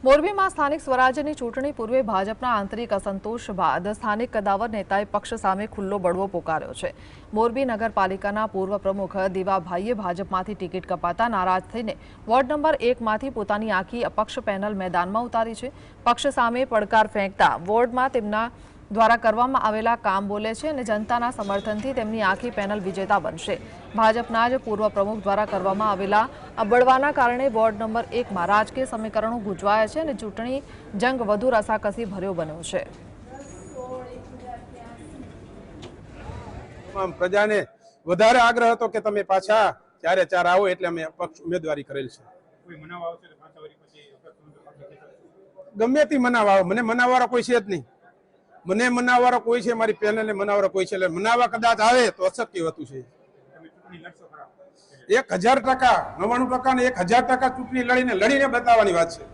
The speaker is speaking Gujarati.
મોરબીમાં સ્થાનિક સ્વરાજ્યની ચૂંટણી પૂર્વે ભાજપના આંતરિક અસંતોષ બાદ સ્થાનિક કદાવર નેતાએ પક્ષ સામે ખુલ્લો બળવો પોકાર્યો છે। મોરબી નગરપાલિકાના પૂર્વ પ્રમુખ દીવાભાઈએ ભાજપમાંથી ટિકિટ કપાતા નારાજ થઈને વોર્ડ નંબર 1માંથી પોતાની આખી અપક્ષ પેનલ મેદાનમાં ઉતારી છે। પક્ષ સામે પડકાર ફેંકતા વોર્ડમાં તેમના દ્વારા કરવામાં આવેલા કામ બોલે છે અને જનતાના સમર્થનથી તેમની આખી પેનલ વિજેતા બનશે। ભાજપના જ પૂર્વ પ્રમુખ દ્વારા કરવામાં આવેલા અબળવાના કારણે વોર્ડ નંબર 1માં રાજકીય સમીકરણો ગુંચવાયા છે અને ચૂંટણી જંગ વધુ રસાકસી ભર્યો બન્યો છે। પ્રજાને વધારે આગ્રહ હતો કે તમે પાછા 4-4 આવો એટલે અમે પક્ષ ઉમેદવારી કરેલ છે। ગમે તે મનાવ આવે, મને મનાવવાળો કોઈ છે જ નહીં। મને મનાવવાળો કોઈ છે, મારી પેનલને મનાવવાળો કોઈ છે, એટલે મનાવવા કદાચ આવે તો અશક્ય હતું છે। 1000%, 99% ને 1000% ચૂંટણી લડીને બતાવવાની વાત છે।